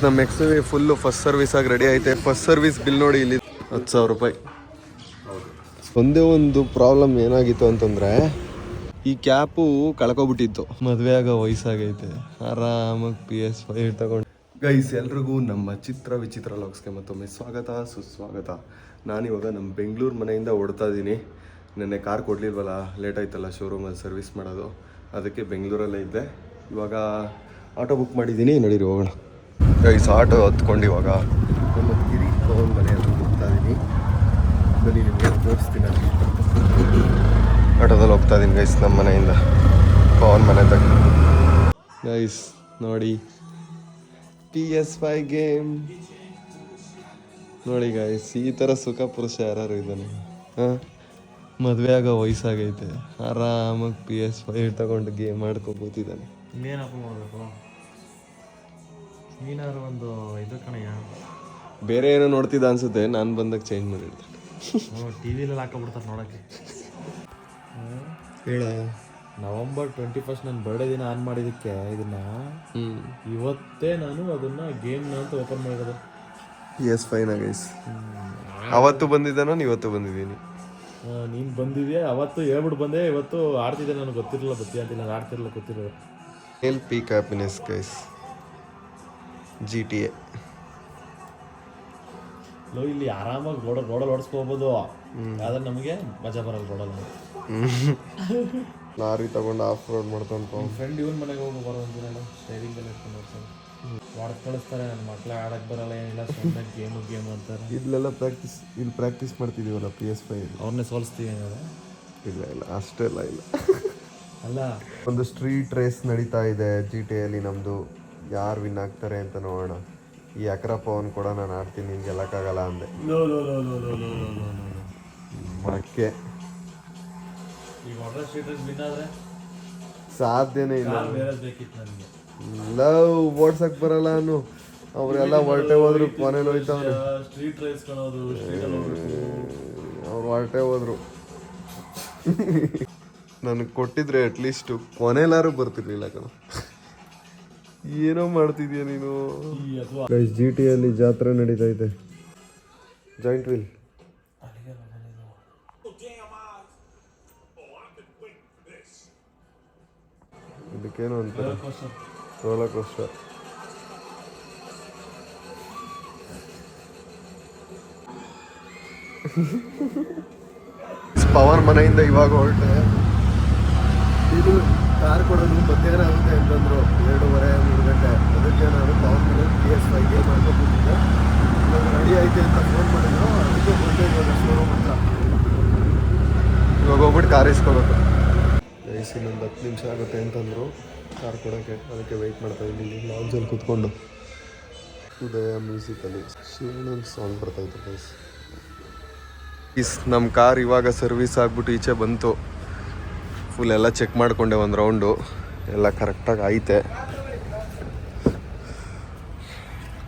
ನಮ್ಮ X full first service ಆಗಿ ready ಐತೆ. ಫಸ್ಟ್ ಸರ್ವಿಸ್ ಬಿಲ್ ನೋಡಿ ಇಲ್ಲಿ 10,000 ರೂಪಾಯಿ. ಒಂದೇ ಒಂದು ಪ್ರಾಬ್ಲಮ್ ಏನಾಗಿತ್ತು ಅಂತಂದರೆ ಈ ಕ್ಯಾಪು ಕಳ್ಕೊಬಿಟ್ಟಿತ್ತು. ಮದುವೆ ಆಗೋ ವಯಸ್ಸಾಗೈತೆ, ಆರಾಮಾಗಿ PS5 ತಗೊಂಡು. ಗೈಸ್, ಎಲ್ರಿಗೂ ನಮ್ಮ ಚಿತ್ರ ವಿಚಿತ್ರ ಲಾಗ್ಸ್ಗೆ ಮತ್ತೊಮ್ಮೆ ಸ್ವಾಗತ ಸುಸ್ವಾಗತ. ನಾನಿವಾಗ ನಮ್ಮ ಬೆಂಗಳೂರು ಮನೆಯಿಂದ ಓಡ್ತಾ ಇದ್ದೀನಿ. ನೆನ್ನೆ ಕಾರ್ ಕೊಡಲಿಲ್ವಲ್ಲ, ಲೇಟ್ ಆಯ್ತಲ್ಲ ಶೋರೂಮಲ್ಲಿ ಸರ್ವಿಸ್ ಮಾಡೋದು, ಅದಕ್ಕೆ ಬೆಂಗಳೂರಲ್ಲೇ ಇದ್ದೆ. ಇವಾಗ ಆಟೋ ಬುಕ್ ಮಾಡಿದ್ದೀನಿ, ನಡೀರಿ ಹೋಗೋಣ. ಗೈಸ್, ಆಟೋ ಹತ್ಕೊಂಡು ಇವಾಗ ನಮ್ಮ ಗಿರಿ ಪವನ್ ಮನೆ ಹತ್ರ ಹೋಗ್ತಾ ಇದ್ದೀನಿ. ಬನ್ನಿ ನಿಮಗೆ ತೋರಿಸ್ತೀನಿ. ಆಟೋದಲ್ಲಿ ಹೋಗ್ತಾ ಇದ್ದೀನಿ ಗೈಸ್, ನಮ್ಮ ಮನೆಯಿಂದ ಪವನ್ ಮನೆ ತಗ. ಗೈಸ್ ನೋಡಿ, PS5 ಗೇಮ್ ನೋಡಿ ಗೈಸ್. ಈ ಥರ ಸುಖ ಪುರುಷ ಯಾರು ಇದ್ದಾನೆ? ಹಾಂ, ಮದುವೆ ಆಗೋ ವಯಸ್ಸಾಗೈತೆ, ಆರಾಮಾಗಿ PS5 ತಗೊಂಡು ಗೇಮ್ ಆಡ್ಕೊಬೋತಿದ್ದಾನೆ. ಇನ್ನೇನಪ್ಪ ಮಾಡಬೇಕು? ನೀನಾದ್ರು ಒಂದು ಇದು ಕಣಯ್ಯ, ಬೇರೆ ಏನೋ ನೋಡ್ತಿದ್ದ ಅನ್ಸುತ್ತೆ, ನಾನು ಬಂದಾಗ ಚೇಂಜ್ ಮಾಡಿರ್ತೀನಿ. TV ಹಾಕೋಬಿಡ್ತಾರೆ ನೋಡೋಕ್ಕೆ. ಹೇಳ, November 21st ನನ್ನ ಬರ್ಡೇ ದಿನ ಆನ್ ಮಾಡಿದ್ದಕ್ಕೆ ಇದನ್ನ ಇವತ್ತೇ ನಾನು ಅದನ್ನ ಗೇಮ್ನ ಅಂತ ಓಪನ್ ಮಾಡಿರೋದು. PS5 guys. ಅವತ್ತು ಬಂದಿದ್ದಾನೋ ಇವತ್ತು ಬಂದಿದ್ದೀನಿ? ನೀನು ಬಂದಿದ್ಯಾ, ಅವತ್ತು ಹೇಳ್ಬಿಟ್ಟು ಬಂದೆ, ಇವತ್ತು ಆಡ್ತಿದ್ದೆ. ನನಗೆ ಗೊತ್ತಿರಲಿಲ್ಲ, ಬತ್ತಿ ಅಂತಿಲ್ಲ, ನಾನು ಆಡ್ತಿರಲಿಲ್ಲ, ಗೊತ್ತಿರೋದು. L peak happiness guys, GTA. ಇಲ್ಲಿ ಆರಾಮಾಗಿ ರೋಡಲ್ಲಿ ಓಡಿಸ್ಕೋಬೋದು, ಆದ್ರೆ ನಮಗೆ ಮಜಾ ಬರಲ್ಲ ರೋಡಲ್ಲಿ. ಲಾರಿ ತಗೊಂಡು ಆಫ್ ರೋಡ್ ಮಾಡ್ತಾನೆ. ಫ್ರೆಂಡ್ ಇವನ್ ಮನೆಗೆ ಹೋಗಿ ಬರೋ ಒಂದಿನ ಸ್ಟೈರಿಂಗ್ ಎಲ್ಲ ಇಟ್ಕೊಂಡು ಹೋಗ್ತಾರೆ, ಹೊಡೆದು ಕಳಿಸ್ತಾರೆ. ನನ್ನ ಮಕ್ಳು ಆಡಕ್ಕೆ ಬರಲ್ಲ, ಏನಿಲ್ಲ, ಸುಮ್ಮನೆ ಗೇಮು ಅಂತಾರೆ. ಇಲ್ಲೆಲ್ಲ ಇಲ್ಲಿ ಪ್ರಾಕ್ಟೀಸ್ ಮಾಡ್ತಿದ್ದೀವಲ್ಲ PS5, ಅವ್ರನ್ನೇ ಸೋಲಿಸ್ತೀವಿ ಏನಾದ್ರು? ಇಲ್ಲ ಅಷ್ಟೆಲ್ಲ ಇಲ್ಲ. ಅಲ್ಲ, ಒಂದು ಸ್ಟ್ರೀಟ್ ರೇಸ್ ನಡೀತಾ ಇದೆ GTA ನಮ್ಮದು. ಯಾರು ವಿನ್ ಆಗ್ತಾರೆ ಅಂತ ನೋಡೋಣ. ಈ ಅಕ್ರಪ್ಪ ಅವನು ಕೂಡ ನಾನು ಆಡ್ತೀನಿ, ನಿನ್ಗೆ ಗೆಲ್ಲಕ್ಕಾಗಲ್ಲ ಅಂದೆ. ಮಕ್ಕೆ ಈಗ ಹೊರ ಸ್ಟ್ರೀಟ್ ವಿನ್ ಆದರೆ ಸಾಧ್ಯನೇ ಇಲ್ಲ. ಬೇಕಿತ್ತು ನನಗೆ. ಲವ್ ಓಡ್ಸಕ್ ಬರಲ್ಲ ಅನ್ನು. ಅವರೆಲ್ಲ ಹೊರಟೆ ಹೋದ್ರು, ಕೊನೆಯಲ್ಲಿ ಹೋಯ್ತವ್ರೆ. ಸ್ಟ್ರೀಟ್ ರೇಸ್ ಕಾಣೋದು, ಅವ್ರು ಹೊರಟೆ ಹೋದ್ರು. ನನಗೆ ಕೊಟ್ಟಿದ್ರೆ ಅಟ್ಲೀಸ್ಟು ಕೊನೆಲಾರು ಬರ್ತಿರ್ಲಿಲ್ಲ ಕಣ. ಏನೋ ಮಾಡ್ತಿದ್ಯಾ ನೀನು? GTA ಜಾತ್ರೆ ನಡೀತೈತೆ, ಜಾಯಿಂಟ್ ವೀಲ್. ಇದಕ್ಕೇನು ಅಂತಾರೆ? Roller coaster. ಪವನ್ ಮನೆಯಿಂದ ಇವಾಗ ಹೊರಟೆ. ಇದು ಕಾರ್ ಕೊಡೋದು ಮಧ್ಯಾಹ್ನ ಆಗುತ್ತೆ ಅಂತಂದ್ರು, 2:30-3 ಗಂಟೆ. ಅದಕ್ಕೆ ನಾನು ಪವನ್ ಮನೆ PS5 ಗೇಮ್ ಮಾಡ್ಕೊಬಿಟ್ಟಿದ್ದೆ. ಇವಾಗ ರೆಡಿ ಐತೆ ಅಂತ ಫೋನ್ ಮಾಡಿದ್ರು, ಅದಕ್ಕೆ ಬಂದೆ ಇವಾಗ ಶೋರೂಮ್ ಹತ್ರ. ಇವಾಗ ಹೋಗ್ಬಿಟ್ಟು ಕಾರ್ ಇಸ್ಕೋಬೇಕು. ಇನ್ನೊಂದು 10 ನಿಮಿಷ ಆಗುತ್ತೆ ಅಂತಂದರು ಕಾರ್ ಕೊಡೋಕ್ಕೆ, ಅದಕ್ಕೆ ವೆಯ್ಟ್ ಮಾಡ್ತಾ ಇದ್ದೀನಿ ಲಾಡ್ಜಲ್ಲಿ ಕೂತ್ಕೊಂಡು. ಉದಯ ಮ್ಯೂಸಿಕಲ್ಲಿ ಶಿವನೊಂದು ಸಾಂಗ್ ಬರ್ತಾಯಿತ್ತು ಗೈಸ್. ನಮ್ಮ ಕಾರ್ ಇವಾಗ ಸರ್ವಿಸ್ ಆಗಿಬಿಟ್ಟು ಈಚೆ ಬಂತು. ಫುಲ್ ಎಲ್ಲ ಚೆಕ್ ಮಾಡಿಕೊಂಡೆ, ಒಂದು ರೌಂಡು ಎಲ್ಲ ಕರೆಕ್ಟಾಗಿ ಐತೆ.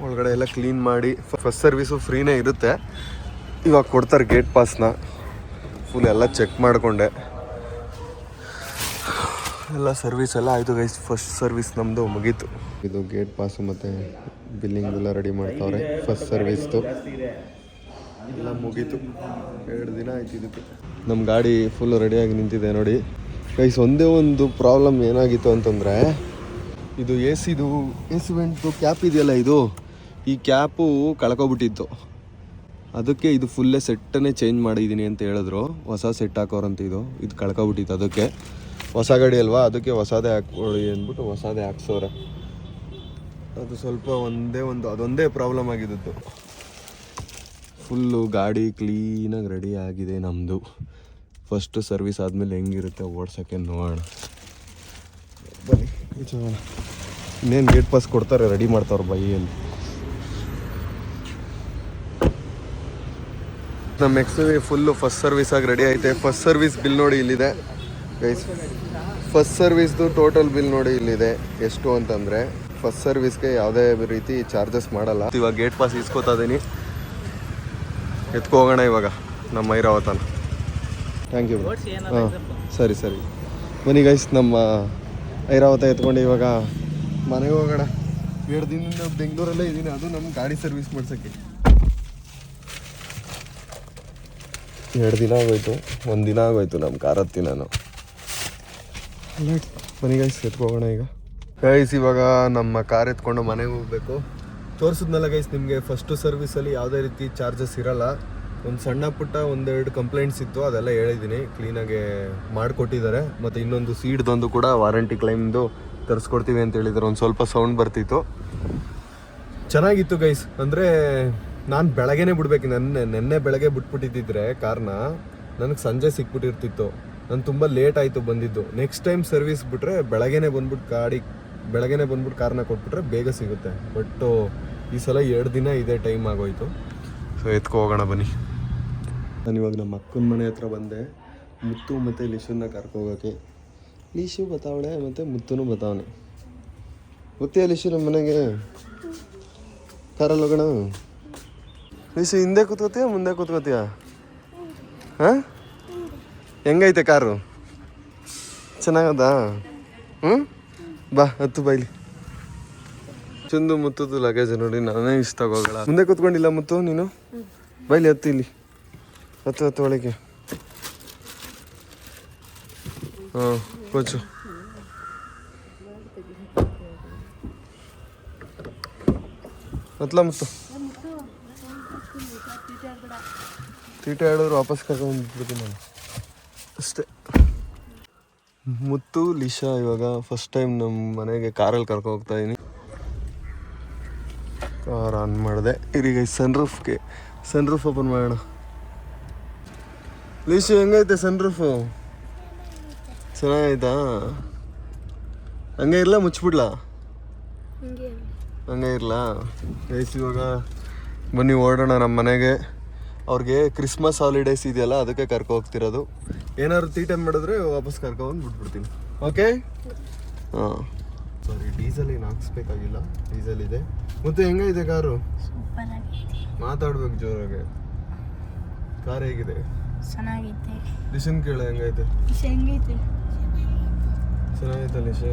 ಒಳಗಡೆ ಎಲ್ಲ ಕ್ಲೀನ್ ಮಾಡಿ, ಫಸ್ಟ್ ಸರ್ವಿಸು ಫ್ರೀನೇ ಇರುತ್ತೆ. ಇವಾಗ ಕೊಡ್ತಾರೆ ಗೇಟ್ ಪಾಸ್ನ. ಫುಲ್ ಎಲ್ಲ ಚೆಕ್ ಮಾಡಿಕೊಂಡೆ, ಎಲ್ಲ ಸರ್ವಿಸ್ ಎಲ್ಲ ಆಯಿತು ಗೈಸ್. ಫಸ್ಟ್ ಸರ್ವಿಸ್ ನಮ್ಮದು ಮುಗೀತು. ಇದು ಗೇಟ್ ಪಾಸು ಮತ್ತು ಬಿಲ್ಲಿಂಗ್ ಎಲ್ಲ ರೆಡಿ ಮಾಡ್ತಾವ್ರೆ. ಫಸ್ಟ್ ಸರ್ವಿಸ್ದು ಎಲ್ಲ ಮುಗೀತು. 2 ದಿನ ಆಯ್ತು ಇದಕ್ಕೆ. ನಮ್ಮ ಗಾಡಿ ಫುಲ್ಲು ರೆಡಿಯಾಗಿ ನಿಂತಿದೆ ನೋಡಿ ಗೈಸ್. ಒಂದೇ ಒಂದು ಪ್ರಾಬ್ಲಮ್ ಏನಾಗಿತ್ತು ಅಂತಂದರೆ, ಇದು ಎ ಸಿ ವೆಂಟ್ದು ಕ್ಯಾಪ್ ಇದೆಯಲ್ಲ, ಈ ಕ್ಯಾಪು ಕಳ್ಕೊಬಿಟ್ಟಿತ್ತು. ಅದಕ್ಕೆ ಇದು ಫುಲ್ಲೇ ಸೆಟ್ಟನ್ನೇ ಚೇಂಜ್ ಮಾಡಿದ್ದೀನಿ ಅಂತ ಹೇಳಿದ್ರು. ಹೊಸ ಸೆಟ್ ಹಾಕೋರಂತ ಇದು ಕಳ್ಕೊಬಿಟ್ಟಿತ್ತು. ಅದಕ್ಕೆ ಹೊಸ ಗಾಡಿ ಅಲ್ವಾ, ಅದಕ್ಕೆ ಹೊಸದೇ ಹಾಕ್ಕೊಳ್ಳಿ ಅಂದ್ಬಿಟ್ಟು ಹೊಸದೇ ಹಾಕ್ಸೋರೆ. ಅದು ಸ್ವಲ್ಪ ಅದೊಂದೇ ಪ್ರಾಬ್ಲಮ್ ಆಗಿದ್ದು. ಫುಲ್ಲು ಗಾಡಿ ಕ್ಲೀನಾಗಿ ರೆಡಿ ಆಗಿದೆ ನಮ್ಮದು. ಫಸ್ಟು ಸರ್ವಿಸ್ ಆದಮೇಲೆ ಹೆಂಗಿರುತ್ತೆ ಓಡ್ಸೋಕ್ಕೆ ನೋಡೋಣ ಬನ್ನಿ. ಇನ್ನೇನು ಗೇಟ್ ಪಾಸ್ ಕೊಡ್ತಾರೆ, ರೆಡಿ ಮಾಡ್ತಾವ್ರೆ ಬೈಯಲ್ಲಿ. ನಮ್ಮ ಫುಲ್ಲು ಫಸ್ಟ್ ಸರ್ವಿಸ್ ಆಗಿ ರೆಡಿ ಐತೆ. ಫಸ್ಟ್ ಸರ್ವಿಸ್ ಬಿಲ್ ನೋಡಿ ಇಲ್ಲಿದೆ ಗೈಸ್. ಫಸ್ಟ್ ಸರ್ವಿಸ್ದು ಟೋಟಲ್ ಬಿಲ್ ನೋಡಿ ಇಲ್ಲಿದೆ. ಎಷ್ಟು ಅಂತಂದರೆ, ಫಸ್ಟ್ ಸರ್ವಿಸ್ಗೆ ಯಾವುದೇ ರೀತಿ ಚಾರ್ಜಸ್ ಮಾಡಲ್ಲ. ಇವಾಗ ಗೇಟ್ ಪಾಸ್ ಇಸ್ಕೋತಾ ಇದ್ದೀನಿ, ಎತ್ಕೋಗೋಣ ಇವಾಗ ನಮ್ಮ ಐರಾವತನ. Thank you. ಹಾಂ, ಸರಿ ಬನ್ನಿ ಗೈಸ್, ನಮ್ಮ ಐರಾವತ ಎತ್ಕೊಂಡು ಇವಾಗ ಮನೆಗೆ ಹೋಗೋಣ. 2 ದಿನದಿಂದ ಬೆಂಗಳೂರಲ್ಲೇ ಇದ್ದೀನಿ, ಅದು ನಮ್ಮ ಗಾಡಿ ಸರ್ವಿಸ್ ಮಾಡ್ಸೋಕ್ಕೆ 2 ದಿನ ಆಗೋಯ್ತು. 1 ದಿನ ಆಗೋಯ್ತು ನಮ್ಮ ಕಾರ್ ಹತ್ತಿ ನಾನು. ಬನ್ನಿ ಗೈಸ್ ಎತ್ಕೋಗೋಣ ಈಗ. ಗೈಸ್ ಇವಾಗ ನಮ್ಮ ಕಾರ್ ಎತ್ಕೊಂಡು ಮನೆಗೆ ಹೋಗ್ಬೇಕು. ತೋರಿಸಿದ್ನಲ್ಲ ಗೈಸ್ ನಿಮಗೆ, ಫಸ್ಟು ಸರ್ವಿಸಲ್ಲಿ ಯಾವುದೇ ರೀತಿ ಚಾರ್ಜಸ್ ಇರಲ್ಲ. ಒಂದು ಸಣ್ಣ ಪುಟ್ಟ 1-2 ಕಂಪ್ಲೇಂಟ್ಸ್ ಇತ್ತು, ಅದೆಲ್ಲ ಹೇಳಿದ್ದೀನಿ, ಕ್ಲೀನಾಗಿ ಮಾಡಿಕೊಟ್ಟಿದ್ದಾರೆ. ಮತ್ತು ಇನ್ನೊಂದು ಸೀಡ್ದೊಂದು ಕೂಡ ವಾರಂಟಿ ಕ್ಲೈಮ್ದು ತರಿಸ್ಕೊಡ್ತೀವಿ ಅಂತ ಹೇಳಿದ್ದಾರೆ. ಒಂದು ಸ್ವಲ್ಪ ಸೌಂಡ್ ಬರ್ತಿತ್ತು, ಚೆನ್ನಾಗಿತ್ತು ಗೈಸ್. ಅಂದರೆ ನಾನು ಬೆಳಗ್ಗೆನೇ ಬಿಡ್ಬೇಕು, ನೆನ್ನೆ ಬೆಳಗ್ಗೆ ಬಿಟ್ಬಿಟ್ಟಿದ್ದಿದ್ರೆ ಕಾರ್ನ ನನಗೆ ಸಂಜೆ ಸಿಕ್ಬಿಟ್ಟಿರ್ತಿತ್ತು. ನಾನು ತುಂಬ ಲೇಟ್ ಆಯಿತು ಬಂದಿದ್ದು. ನೆಕ್ಸ್ಟ್ ಟೈಮ್ ಸರ್ವಿಸ್ ಬಿಟ್ಟರೆ ಬೆಳಗ್ಗೆನೇ ಬಂದ್ಬಿಟ್ಟು ಕಾರ್ನ ಕೊಟ್ಬಿಟ್ರೆ ಬೇಗ ಸಿಗುತ್ತೆ. ಬಟ್ ಈ ಸಲ 2 ದಿನ ಇದೇ ಟೈಮ್ ಆಗೋಯ್ತು. ಸೊ ಎತ್ಕೊ ಹೋಗೋಣ ಬನ್ನಿ. ನಾನು ಇವಾಗ ನಮ್ಮ ಅಕ್ಕನ ಮನೆ ಹತ್ರ ಬಂದೆ, ಮುತ್ತು ಮತ್ತು ಲಿಶುನ ಕರ್ಕೋಗೋಕ್ಕೆ. ಲಿಶು ಬತ್ತಾವಳೆ ಮತ್ತು ಮುತ್ತೂ ಬತ್ತಾವಣೆ. ಗೊತ್ತಿಯ ಲಿಶು ನಮ್ಮ ಮನೆಗೆ ಕಾರಲ್ಲಿ ಹೋಗೋಣ. ಲಿಶು ಹಿಂದೆ ಕೂತ್ಕೋತೀಯ ಮುಂದೆ ಕೂತ್ಕೋತೀಯ? ಹಾಂ, ಹೆಂಗೈತೆ ಕಾರು? ಚೆನ್ನಾಗದಾ? ಹ್ಞೂ, ಬಾ ಹತ್ತು ಬೈಲಿ. ಚಂದು ಮುತ್ತದು ಲಗೇಜ್ ನೋಡಿ, ನಾನೇ ಇಷ್ಟ ಆಗೋಗಳ. ಮುಂದೆ ಕೂತ್ಕೊಂಡಿಲ್ಲ ಮುತ್ತು ನೀನು? ಬೈಲಿ ಹತ್ತು, ಇಲ್ಲಿ ಹತ್ತು ಒಳಗೆ. ಹಾಂ ಕೊಚ್ಚು. ಹತ್ಲ ಮುತ್ತು. ತೀಟೆ ಹೇಳಿದ್ರು ವಾಪಸ್ ಕರ್ಕೊಂಡ್ಬಿಡ್ತೀನಿ ನಾನು ಅಷ್ಟೇ. ಮುತ್ತು ಲಿಶಾ ಇವಾಗ ಫಸ್ಟ್ ಟೈಮ್ ನಮ್ಮ ಮನೆಗೆ ಕಾರಲ್ಲಿ ಕರ್ಕೊಂಡು ಹೋಗ್ತಾ ಇದ್ದೀನಿ. ಕಾರ್ ಆನ್ ಮಾಡಿದೆ. ಈಗ ಸನ್ ರೂಫ್ ಓಪನ್ ಮಾಡೋಣ. ಲೀಶು ಹೆಂಗೈತೆ ಸನ್ ರೂಫು? ಚೆನ್ನಾಗೈತಾ? ಹಂಗೆ ಇರಲ್ಲ, ಮುಚ್ಚಿಬಿಡ್ಲಾ? ಹಂಗೆ ಇರಲ್ಲ. ಗೈಸ್ ಇವಾಗ ಬನ್ನಿ ಓಡೋಣ ನಮ್ಮ ಮನೆಗೆ. ಅವ್ರಿಗೆ ಕ್ರಿಸ್ಮಸ್ ಹಾಲಿಡೇಸ್ ಇದೆಯಲ್ಲ, ಅದಕ್ಕೆ ಕರ್ಕೊ ಹೋಗ್ತಿರೋದು. ಏನಾದ್ರು ತೀಟೆ ಮಾಡಿದ್ರೆ ವಾಪಸ್ ಕರ್ಕೊಂಡ್ಬಂದು ಬಿಟ್ಬಿಡ್ತೀನಿ. ಓಕೆ? ಹಾಂ ಸಾರಿ, ಡೀಸೆಲ್ ಏನು ಹಾಕ್ಸ್ಬೇಕಾಗಿಲ್ಲ, ಡೀಸೆಲ್ ಇದೆ. ಮತ್ತೆ ಹೆಂಗೈತೆ ಕಾರು? ಮಾತಾಡ್ಬೇಕು ಜೋರಾಗೆ. ಕಾರ್ ಹೇಗಿದೆ? ಚೆನ್ನಾಗೈತೆ. ಲಿಶನ್ ಕೇಳ ಹೆಂಗೈತೆ? ಚೆನ್ನಾಗೈತೆ ಲಿಶು.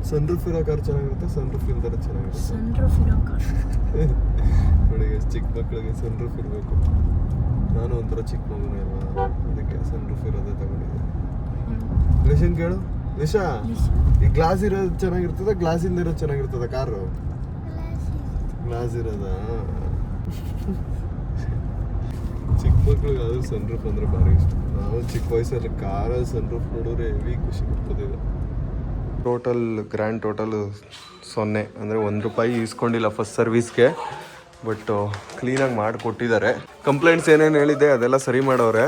ಸನ್ ರೂಫ್ ಇರೋ ಕಾರ್ ಚೆನ್ನಾಗಿರುತ್ತೆ, ಸನ್ ರೂಫ್ ಇಲ್ದಾರೆ ಚೆನ್ನಾಗಿರುತ್ತೆ. ಸನ್ ರೂಫ್ ಇರೋ ಕಾರ್ ನೋಡಿ, ಚಿಕ್ಕ ಮಕ್ಕಳಿಗೆ ಸನ್ ರೂಫ್ ಇರಬೇಕು. ನಾನು ಒಂಥರ ಚಿಕ್ಕ ಮಗುನೇ ಅಲ್ವಾ, ಅದಕ್ಕೆ ಸನ್ ರೂಫ್ ಇರೋದೇ ತಗೊಂಡಿದ್ದೆ. ಲಿಶನ್ ಕೇಳು. ಲಿಶಾ, ಈ ಗ್ಲಾಸ್ ಇರೋದು ಚೆನ್ನಾಗಿರ್ತದ, ಗ್ಲಾಸ್ ಇಂದ ಇರೋದು ಚೆನ್ನಾಗಿರ್ತದ ಕಾರು? ಗ್ಲಾಸ್ ಇರೋದಾ? ಚಿಕ್ಕ ಮಕ್ಳಿಗೆ ಆದ್ರೂ ಸನ್ ರೂಫ್ ಅಂದ್ರೆ ಭಾರಿ ಇಷ್ಟ. ನಾವು ಚಿಕ್ಕ ವಯಸ್ಸಲ್ಲಿ ಕಾರಲ್ಲಿ ಸನ್ ರೂಫ್ ನೋಡಿದ್ರೆ ಹೆವಿ ಖುಷಿ ಕೊಡ್ತದೆ. ಗ್ರ್ಯಾಂಡ್ ಟೋಟಲ್ 0, ಅಂದರೆ ₹1 ಇಸ್ಕೊಂಡಿಲ್ಲ ಫಸ್ಟ್ ಸರ್ವಿಸ್ಗೆ. ಬಟ್ ಕ್ಲೀನಾಗಿ ಮಾಡಿಕೊಟ್ಟಿದ್ದಾರೆ. ಕಂಪ್ಲೇಂಟ್ಸ್ ಏನೇನು ಹೇಳಿದೆ ಅದೆಲ್ಲ ಸರಿ ಮಾಡವ್ರೆ.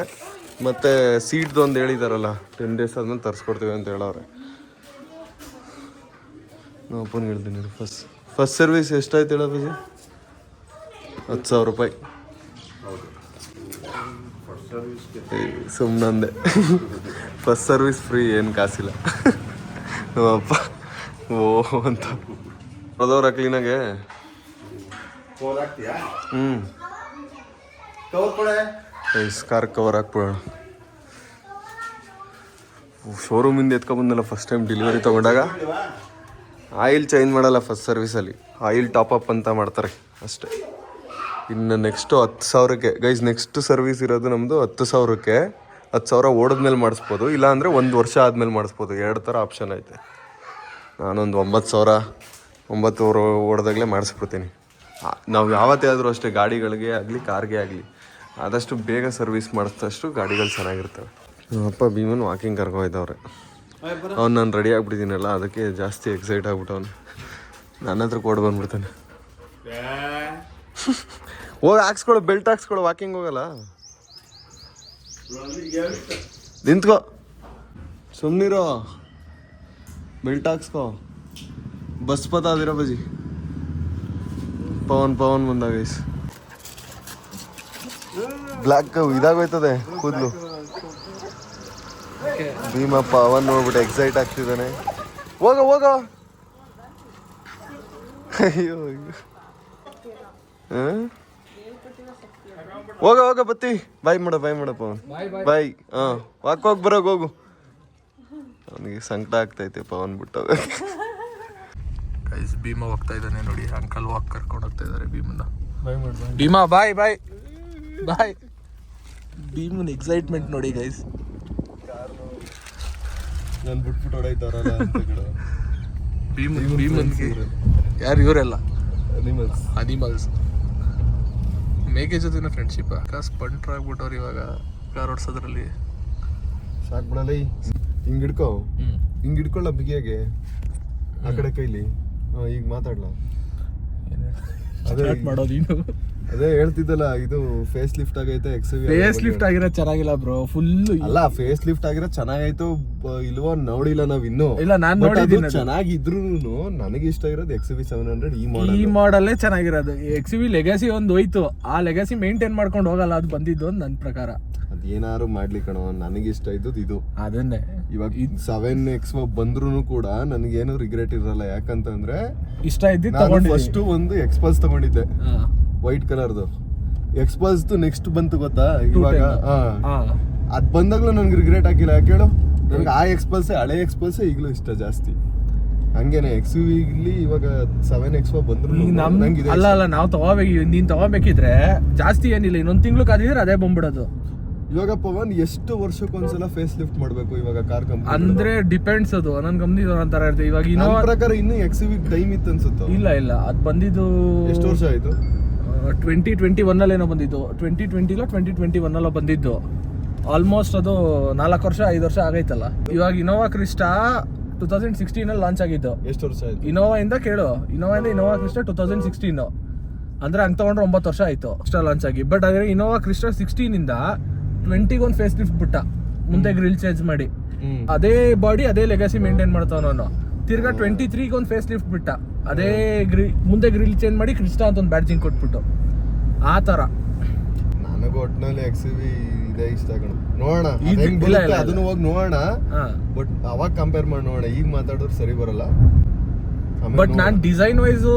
ಮತ್ತು ಸೀಟ್ದೊಂದು ಹೇಳಿದಾರಲ್ಲ, 10 days ಆದ್ಮೇಲೆ ತರಿಸ್ಕೊಡ್ತೀವಿ ಅಂತ ಹೇಳವ್ರೆ. ನಾವು ಓಪನ್ ಹೇಳ್ತೀನಿ. ಫಸ್ಟ್ ಸರ್ವಿಸ್ ಎಷ್ಟಾಯ್ತು ಹೇಳ ಬಜಿ? ₹10,000. ಸುಮ್ಮನಂದೆ. ಫಸ್ಟ್ ಸರ್ವಿಸ್ ಫ್ರೀ, ಏನು ಕಾಸಿಲ್ಲ. ನಮ್ಮಪ್ಪ ಓ ಅಂತ ಅದವ್ರ ಕ್ಲೀನಾಗೆ. ಕಾರ್ ಕವರ್ ಹಾಕ್ಬಿಡೋಣ. ಶೋರೂಮಿಂದ ಎತ್ಕೊಬಂದಲ್ಲ ಫಸ್ಟ್ ಟೈಮ್ ಡೆಲಿವರಿ ತೊಗೊಂಡಾಗ. ಆಯಿಲ್ ಚೇಂಜ್ ಮಾಡಲ್ಲ ಫಸ್ಟ್ ಸರ್ವಿಸಲ್ಲಿ, ಆಯಿಲ್ ಟಾಪಪ್ ಅಂತ ಮಾಡ್ತಾರೆ ಅಷ್ಟೇ. ಇನ್ನು ನೆಕ್ಸ್ಟು 10,000ಕ್ಕೆ ಗೈಸ್. ನೆಕ್ಸ್ಟ್ ಸರ್ವಿಸ್ ಇರೋದು ನಮ್ಮದು 10,000ಕ್ಕೆ. 10,000 ಓಡಿದ್ಮೇಲೆ ಮಾಡಿಸ್ಬೋದು, ಇಲ್ಲಾಂದರೆ 1 ವರ್ಷ ಆದಮೇಲೆ ಮಾಡಿಸ್ಬೋದು. 2 ಥರ ಆಪ್ಷನ್ ಐತೆ. ನಾನೊಂದು 9,000 ಓಡ್ದಾಗಲೇ ಮಾಡಿಸ್ಬಿಡ್ತೀನಿ. ನಾವು ಯಾವತ್ತೇ ಆದರೂ ಅಷ್ಟೇ, ಗಾಡಿಗಳಿಗೆ ಆಗಲಿ ಕಾರ್ಗೆ ಆಗಲಿ, ಆದಷ್ಟು ಬೇಗ ಸರ್ವಿಸ್ ಮಾಡಿಸಿದಷ್ಟು ಗಾಡಿಗಳು ಚೆನ್ನಾಗಿರ್ತವೆ. ಅಪ್ಪ ಭೀಮನ್ ವಾಕಿಂಗ್ ಕರ್ಕೊಯ್ತವ್ರೆ. ಅವ್ನು ನಾನು ರೆಡಿ ಆಗಿಬಿಟ್ಟಿದ್ದೀನಲ್ಲ, ಅದಕ್ಕೆ ಜಾಸ್ತಿ ಎಕ್ಸೈಟ್ ಆಗ್ಬಿಟ್ಟವನು. ನನ್ನ ಹತ್ರ ಕೊಟ್ಟು ಬಂದ್ಬಿಡ್ತಾನೆ. ಹೋಗಿ ಹಾಕ್ಸ್ಕೊಳು, ಬೆಲ್ಟ್ ಹಾಕ್ಸ್ಕೊಳು, ವಾಕಿಂಗ್ ಹೋಗಲ್ಲ. ನಿಂತ್ಕೋ, ಸುಮ್ಮನಿರೋ, ಬೆಲ್ಟ್ ಹಾಕ್ಸ್ಕೋ. ಬಸ್ ಬತ್ತಾದಿರೋ ಬಜಿ. ಪವನ್ ಬಂದಾಗ ಬ್ಲ್ಯಾಕ್ ಇದಾಗೋಯ್ತದೆ ಕೂದಲು. ಭೀಮಪ್ಪ ಅವನ್ ನೋಡ್ಬಿಟ್ಟು ಎಕ್ಸೈಟ್ ಆಗ್ತಿದ್ದಾನೆ. ಹೋಗ ಅಯ್ಯೋ ಹೋಗ ಬತ್ತಿ. ಬಾಯ್ ಮಾಡಪ್ಪ ಅವನು. ಬಾಯ್. ಹಾಂ, ವಾಕ್ ಬರೋಗ ಹೋಗು. ಅವನಿಗೆ ಸಂಕಟ ಆಗ್ತೈತೆ ಪವನ್ ಬಿಟ್ಟು. ಗೈಸ್ ಭೀಮಾ ಹೋಗ್ತಾ ಇದ್ದಾನೆ ನೋಡಿ, ಅಂಕಲ್ ವಾಕ್ ಕರ್ಕೊಂಡು ಹೋಗ್ತಾ ಇದ್ದಾರೆ ಭೀಮನ್ನ. ಬಾಯ್ ಮಾಡಿ ಭೀಮಾ ಬಾಯ್ ಬಾಯ್ ಬಾಯ್. ಭೀಮನ್ ಎಕ್ಸೈಟ್ಮೆಂಟ್ ನೋಡಿ ಗೈಸ್. ನಾನು ಬಿಟ್ಬಿಟ್ಟು ಹೊಡೈತಾರಲ್ಲ ಅಂತ ಕಡೆ. ಭೀಮನ್ಗೆ ಯಾರು ಇವರೆಲ್ಲ ಅನಿಮಲ್ಸ್. ಅನಿಮಲ್ಸ್. ಮೇಕೆ ಜೊತೆನ ಫ್ರೆಂಡ್ಶಿಪ್ ಸ್ಪಂಟ್ರ್ ಆಗ್ಬಿಟ್ಟವ್ರು ಇವಾಗ ಕಾರ್ ಓಡಿಸೋದ್ರಲ್ಲಿ. ಸಾಕ್ ಬಿಡಲ್ಲ. ಹಿಂಗ್ ಹಿಡ್ಕೊ, ಹಿಂಗ್ ಹಿಡ್ಕೊಳ್ಳ ಬಿಗಿಯಾಗೆ ಆ ಕಡೆ ಕೈಲಿ. ಈಗ ಮಾತಾಡ್ಲ. ಸ್ಟಾರ್ಟ್ ಮಾಡೋದು ಇನ್ನು. ಅದೇ ಹೇಳ್ತಿದ್ದಲ್ಲ, ಇದು ಫೇಸ್ ಲಿಫ್ಟ್ ಆಗೈತೆ. ಫೇಸ್ ಲಿಫ್ಟ್ ಆಗಿರೋದು ಚೆನ್ನಾಗಿಲ್ಲ ಬ್ರೋ, ಫುಲ್. ಅಲ್ಲ ಫೇಸ್ ಲಿಫ್ಟ್ ಆಗಿರೋದು ಚೆನ್ನಾಗೈತು ಇಲ್ವೋ ನೋಡಿಲ್ಲ ನಾವ್ ಇನ್ನು. ಇಲ್ಲ ನಾನ್ ನೋಡಿದ್ದೀನಿ. ಚೆನ್ನಾಗಿದ್ರು ನನಗೆ ಇಷ್ಟ ಇರೋದು XUV 700 ಈ ಮಾಡಲ್ಲೇ ಚೆನ್ನಾಗಿರೋದು. XUV ಲೆಗಸಿ ಒಂದು ಹೋಯ್ತು, ಆ ಲೆಗಸಿ ಮೇಂಟೈನ್ ಮಾಡ್ಕೊಂಡು ಹೋಗಲ್ಲ, ಅದು ಬಂದಿದ್ದು ಅಂತ ನನ್ನ ಪ್ರಕಾರ. ಅದೇನಾರು ಮಾಡ್ಲಿ ಕಣೋ, ನನಗೆ ಇಷ್ಟ ಇದ್ದದ್ದು ಇದು. ಅದನ್ನೇ ಇವಾಗ 7X ಬಂದ್ರು ಕೂಡ ನನಗೇನು ರಿಗ್ರೆಟ್ ಇರಲ್ಲ. ಯಾಕಂತಂದ್ರೆ ಇಷ್ಟ ಇದ್ದಿದ್ದು ಫಸ್ಟ್ ಒಂದು ಎಕ್ಸ್ಪಲ್ಸ್ ತಗೊಂಡಿದ್ದೆ, ವೈಟ್ ಕಲರ್ದು. ಎಕ್ಸ್ಪಲ್ಸ್ ನೆಕ್ಸ್ಟ್ ಬಂತು ಗೊತ್ತಾ ಇವಾಗ. ಅದ್ ಬಂದಾಗ್ಲೂ ನನ್ಗೆ ರಿಗ್ರೆಟ್ ಆಗಿಲ್ಲ. ಯಾಕೆ ಹೇಳು, ನನ್ಗೆ ಆ ಎಕ್ಸ್ಪಲ್ಸೇ, ಹಳೆ ಎಕ್ಸ್ಪಲ್ಸೇ ಈಗಲೂ ಇಷ್ಟ ಜಾಸ್ತಿ. ಹಂಗೇನೆ XUV ಇಲ್ಲಿ ಇವಾಗ 7X ಬಂದ್ರು ಅಲ್ಲ ಅಲ್ಲ ನಾವು ತಗೋಬೇಕು. ನೀನ್ ತಗೋಬೇಕಿದ್ರೆ ಜಾಸ್ತಿ ಏನಿಲ್ಲ, ಇನ್ನೊಂದ್ ತಿಂಗಳು ಕಾದಿದ್ರೆ ಅದೇ ಬಂದ್ಬಿಡೋದು. ಇವಾಗ ಪವನ್ ಎಷ್ಟು ವರ್ಷಕ್ಕೊಂದ್ಸಲ ಫೇಸ್ ಲಿಫ್ಟ್ ಮಾಡ್ಬೇಕು ಇವಾಗ ಕಾರ್ ಕಂಪನಿ? ಅಂದ್ರೆ ಡಿಪೆಂಡ್ಸ್, ಅದು ನನ್ ಕಂಪ್ನಿ ಒಂಥರ ಇರ್ತದೆ. ಇವಾಗ ನನ್ನ ಪ್ರಕಾರ ಇನ್ನು XUV ಟೈಮ್ ಇತ್ತು ಅನ್ಸುತ್ತೆ. ಇಲ್ಲ ಅದ್ ಬಂದಿದ್ದು ಎಷ್ಟು ವರ್ಷ ಆಯ್ತು? 2021 ಅಲ್ಲೇನೋ ಬಂದಿದ್ದು. 2020 ಇಲ್ಲ 2021 ಅಲ್ಲೋ ಬಂದಿದ್ದು. ಆಲ್ಮೋಸ್ಟ್ ಅದು 4 ವರ್ಷ 5 ವರ್ಷ ಆಗೈತಲ್ಲ. ಇವಾಗ ಇನೋವಾ ಕ್ರಿಸ್ಟಾ 2016 ಅಲ್ಲಿ ಲಾಂಚ್ ಆಗಿದ್ದು. ಎಷ್ಟು ವರ್ಷ ಆಯ್ತು? Innova Innova Crysta 2016. ಅಂದ್ರೆ ಹಂಗೆ ತಗೊಂಡ್ರೆ 9 ವರ್ಷ ಆಯ್ತು ಕ್ರಿಸ್ಟಾ ಲಾಂಚ್ ಆಗಿ. ಬಟ್ ಅದೇ ಇನೋವಾ ಕ್ರಿಸ್ಟಾ 16 ಇಂದ 20 ಫೇಸ್ ಲಿಫ್ಟ್ ಬಿಟ್ಟ, ಮುಂದೆ ಗ್ರಿಲ್ ಚೇಂಜ್ ಮಾಡಿ. ಅದೇ ಬಾಡಿ ಅದೇ ಲೆಗಸಿ ಮೇಂಟೈನ್ ಮಾಡ್ತಾವನು. ತಿರ್ಗಾ 23 ಒಂದು ಫೇಸ್ ಲಿಫ್ಟ್ ಬಿಟ್ಟ, ಅದೇ ಮುಂದೆ ಗ್ರಿಲ್ ಚೇಂಜ್ ಮಾಡಿ ಕ್ರಿಸ್ಟಾ ಅಂತ ಒಂದು ಬ್ಯಾಡ್ಜಿಂಗ್ ಕೊಟ್ಬಿಟ್ಟು. ಆ ತರ ನನಗೆ ಒಟ್ಟಿನಲ್ಲಿ XUV ಇದೇ ಇಷ್ಟ ಕಣ. ನೋಡೋಣ ಅದನ್ನು ಹೋಗಿ ನೋಡೋಣ. ಬಟ್ ಅವಾಗ ಕಂಪೇರ್ ಮಾಡಿ ನೋಡೋಣ. ಈಗ ಮಾತಾಡೋರು ಸರಿ ಬರಲ್ಲ. ಬಟ್ ನಾನ್ ಡಿಸೈನ್ ವೈಸ್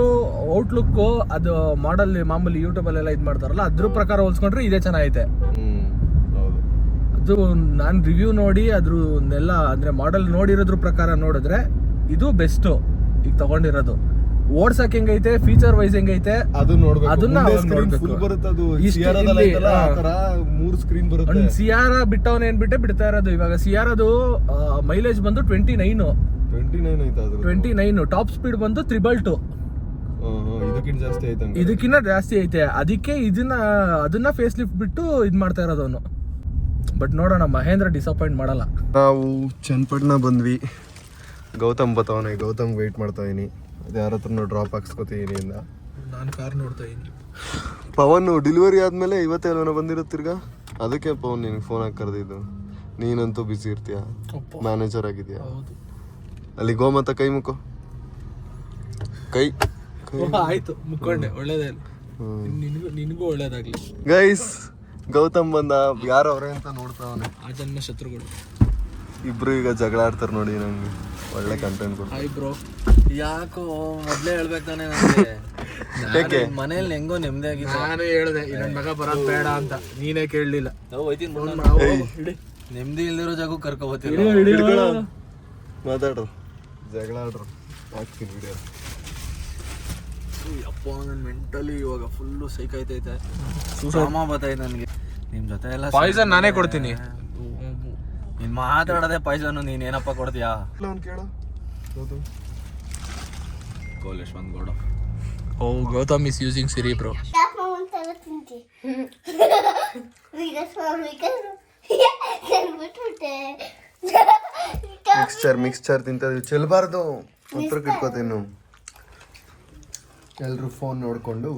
ಔಟ್ಲುಕ್ ಅದು ಮಾಡಲ್ ಮಾಮೂಲಿ ಯೂಟ್ಯೂಬ್ ಅಲ್ಲೆಲ್ಲ ಇದು ಮಾಡ್ತಾರಲ್ಲ, ಅದ್ರ ಪ್ರಕಾರ ಹೋಲ್ಸ್ಕೊಂಡ್ರೆ ಇದೇ ಚೆನ್ನಾಗೈತೆ. ಅದು ನಾನು ರಿವ್ಯೂ ನೋಡಿ ಅದ್ರನ್ನೆಲ್ಲ ಅಂದ್ರೆ ಮಾಡೆಲ್ ನೋಡಿರೋದ್ರ ಪ್ರಕಾರ ನೋಡಿದ್ರೆ ಇದು ಬೆಸ್ಟ್ ಈಗ ತಗೊಂಡಿರೋದು. ಓಡ್ಸಕ್ ಹೆಂಗೈತೆ, ಫೀಚರ್ ವೈಸ್ ಹೆಂಗೈತೆ ಅದು ನೋಡ್ಬೇಕು. ಅದನ್ನ ಫುಲ್ ಬರುತ್ತೆ. ಅದು ಸಿಯಾರಾದಲ್ಲಿ ಆ ತರ 3 ಸ್ಕ್ರೀನ್ ಬರುತ್ತೆ. ಸಿಯಾರಾ ಬಿಟ್ಟವನ ಏನ್ಬಿಟ್ಟೆ ಬಿಡ್ತಾ ಇರೋದು. ಇವಾಗ ಸಿಯಾರದು ಮೈಲೇಜ್ ಬಂದು 29 ಐತೆ. 29 ಟಾಪ್ ಸ್ಪೀಡ್ ಬಂದು 222. ಇದಕ್ಕಿಂತ ಜಾಸ್ತಿ ಐತೆ. ಅದಕ್ಕೆ ಅದನ್ನ ಫೇಸ್ ಲಿಫ್ಟ್ ಬಿಟ್ಟು ಇದ್ ಮಾಡ್ತಾ ಇರೋದು ಅವನು. ಬಟ್ ನೋಡೋಣ, ಮಹೇಂದ್ರ ಡಿಸಪಾಯಿಂಟ್ ಮಾಡಲ್ಲ. ನಾವು ಚನ್ನಪಟ್ಟಣ ಬಂದ್ವಿ. ಗೌತಮ್ ಬತ್ತವನೆ, ಗೌತಮ್ ವೆಯ್ಟ್ ಮಾಡ್ತಾ ಇದೀನಿ. ಅದು ಯಾರ ಹತ್ರ ಡ್ರಾಪ್ ಹಾಕ್ಸ್ಕೊತೀನಿ ಇಂದ. ನಾನು ಕಾರ್ ನೋಡ್ತಾ ಇದೀನಿ. ಪವನ್ ಡೆಲಿವರಿ ಆದ್ಮೇಲೆ ಇವತ್ತೇನೋ ಬಂದಿರುತ್ತಿರ್ಗ. ಅದಕ್ಕೆ ಪವನ್ ನಿನಗೆ ಫೋನ್ ಹಾಕಿ ಕರೆದಿದ್ದು. ನೀನಂತೂ ಬಿಸಿ ಇರ್ತೀಯ, ಮ್ಯಾನೇಜರ್ ಆಗಿದ್ಯಾ. ಅಲ್ಲಿ ಗೋಮತ ಕೈ ಮುಕ್ಕೋ. ಕೈ ಆಯ್ತು ಮುಕ್ಕೊಂಡೆ, ಒಳ್ಳೇದೇ. ನಿನಗೂ ಒಳ್ಳೇದಾಗ್ಲಿ. ಗೈಸ್ ಗೌತಮ್ ಬಂದ. ಯಾರು ಅವ್ರೆ ಅಂತ ನೋಡ್ತಾವನೆ. ಆ ಜನ್ಮ ಶತ್ರುಗಳು ಇಬ್ರು ಈಗ ಜಗಳ ಆಡ್ತಾರೆ ನೋಡಿ. ನಂಗೆ ಒಳ್ಳೆ ಕಂಟೆಂಟ್ ಕೊಡ್ತಾರೆ. Hi bro. ಯಾಕೋ ಮೊದ್ಲೇ ಹೇಳ್ಬೇಕು ತಾನೆ ನನಗೆ. ಮನೇಲಿ ಹೆಂಗೋ ನೆಮ್ಮದಿ ಆಗಿದೆ. ನಾನು ಹೇಳ್ದೆ ನನ್ನ ಮಗ ಬರೋದ್ ಬೇಡ ಅಂತ, ನೀನೇ ಕೇಳಲಿಲ್ಲ. ನೆಮ್ಮದಿ ಇಲ್ದಿರೋ ಜಾಗ ಕರ್ಕೊಬತ್ತೀವಿ. ಮಾತಾಡ್ರು, ಜಗಳ ಆಡ್ರು. ಹಾಕ್ತೀನಿ ವಿಡಿಯೋ. ಅಪ್ಪ ನನ್ನ ಮೆಂಟಲಿ ಇವಾಗ ಫುಲ್ಲು ಸೈಕೈತೈತೆ. ಶ್ರಮ ಬರ್ತೈತೆ ನನಗೆ. ನಿಮ್ಮ ಜೊತೆ ಎಲ್ಲ ಪಾಯ್ಸನ್ ನಾನೇ ಕೊಡ್ತೀನಿ. ನೀನು ಮಾತಾಡೋದೇ ಪಾಯ್ಸನ್. ನೀನು ಏನಪ್ಪ ಕೊಡ್ತೀಯಾ? ಕೇಳು ಕೋಲೇಶ್ವನ್ ಗೌಡ. ಓ Gautam is using Siri bro. Mixture ತಿಂತದ್ವಿ. ಚೆಲ್ಬಾರ್ದು, ಹತ್ರಕ್ಕೆ ಇಟ್ಕೋತೀನಿ. ಎಲ್ರು ಫೋನ್ ನೋಡ್ಕೊಂಡು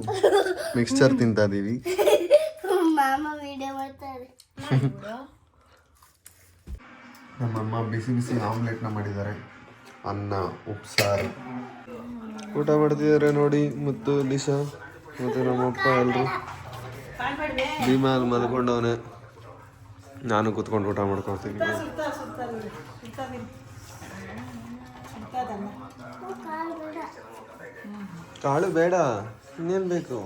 ಮಿಕ್ಸ್ಚರ್ ತಿಂತಾ ಇದೀವಿ. ನಮ್ಮಮ್ಮ ಬಿಸಿ ಬಿಸಿ ಆಮ್ಲೆಟ್ನ ಮಾಡಿದ್ದಾರೆ. ಅನ್ನ, ಉಪ್ಸಾರು ಊಟ ಮಾಡ್ತಿದ್ದಾರೆ ನೋಡಿ. ಮತ್ತು ಲಿಶಾ ಮತ್ತು ನಮ್ಮಪ್ಪ ಎಲ್ಲರೂ. ಭೀಮಾ ಅಲ್ಲಿ ಮಲ್ಕೊಂಡವನೆ, ನಾನು ಕೂತ್ಕೊಂಡು ಊಟ ಮಾಡ್ಕೊಳ್ತೀನಿ. ಕಾಳು ಬೇಡ, ಇನ್ನೇನು ಬೇಕು.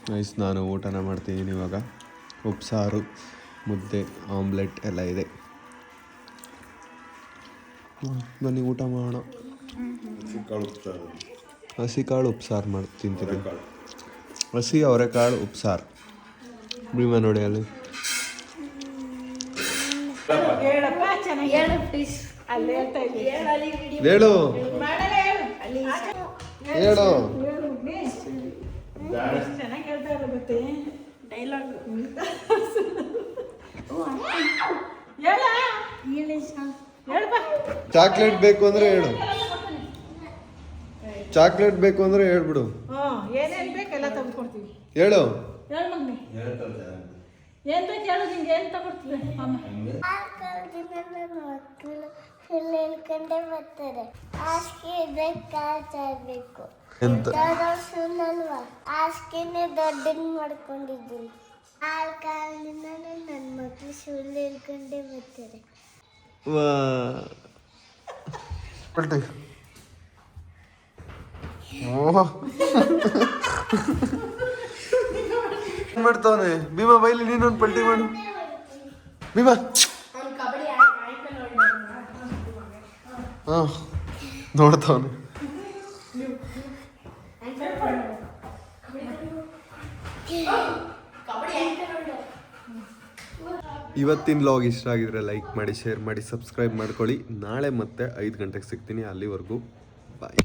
ನೈಸ್. ನಾನು ಊಟನ ಮಾಡ್ತಿದ್ದೀನಿ ಇವಾಗ. ಉಪ್ಸಾರು, ಮುದ್ದೆ, ಆಮ್ಲೆಟ್ ಎಲ್ಲ ಇದೆ. ಬನ್ನಿ ಊಟ ಮಾಡೋಣ. ಹಸಿ ಕಾಳು ಉಪ್ಸಾರು ಮಾಡಿ ತಿಂತಿದ್ದೀವಿ. ಹಸಿ ಅವರೆಕಾಳು ಉಪ್ಸಾರು. ಭೀಮಾ ನೋಡಿ ಅಲ್ಲಿ. ಹೇಳು ಹೇಳು. ಚಾಕ್ಲೇಟ್ ಬೇಕು ಅಂದ್ರೆ ಹೇಳು. ಚಾಕ್ಲೇಟ್ ಬೇಕು ಅಂದ್ರೆ ಹೇಳ್ಬಿಡು. ಏನೇನು ಬೇಕೆಲ್ಲ ತಂದ್ಕೊಡ್ತೀವಿ. ಹೇಳು. ಹೇಳು ಮಗ್ನಿ. ಏನ್ ಬೇಕು ಹೇಳು, ನಿಂಗೆ ಏನು ತಗೊಡ್ತೀವಿ ಅಮ್ಮ. ಹೇಳ್ಕೊಂಡೆ ಬರ್ತಾರೆ. ಹಾಸಿಗೆ ಇದ್ರೆ ಕಾಲು ಚಾಡಬೇಕು. ಎಂತ ಸುಳ್ಳಲ್ವಾ? ಹಾಸಿಗೆನೆ ದೊಡ್ಡದು ಮಾಡ್ಕೊಂಡಿದ್ದೀನಿ. ಕಾಲಿನಿಂದ ನನ್ನ ಮಕ್ಕಳು ಸುಳ್ಳು ಹೇಳ್ಕೊಂಡೇ ಬರ್ತಾರೆ. ಮಾಡ್ತಾವನೆ ಭೀಮಾ. ಬೈಲಿ ನೀನೊಂದು ಪಲ್ಟಿ ಮಾಡು ಭೀಮಾ. ಹಾ ನೋಡ್ತಾವನೆ. ಇವತ್ತಿನ ಲಾಗ್ ಇಷ್ಟ ಆಗಿದ್ರೆ ಲೈಕ್ ಮಾಡಿ, ಶೇರ್ ಮಾಡಿ, ಸಬ್ಸ್ಕ್ರೈಬ್ ಮಾಡ್ಕೊಳ್ಳಿ. ನಾಳೆ ಮತ್ತೆ 5 ಗಂಟೆಗೆ ಸಿಗ್ತೀನಿ. ಅಲ್ಲಿವರೆಗೂ ಬಾಯ್.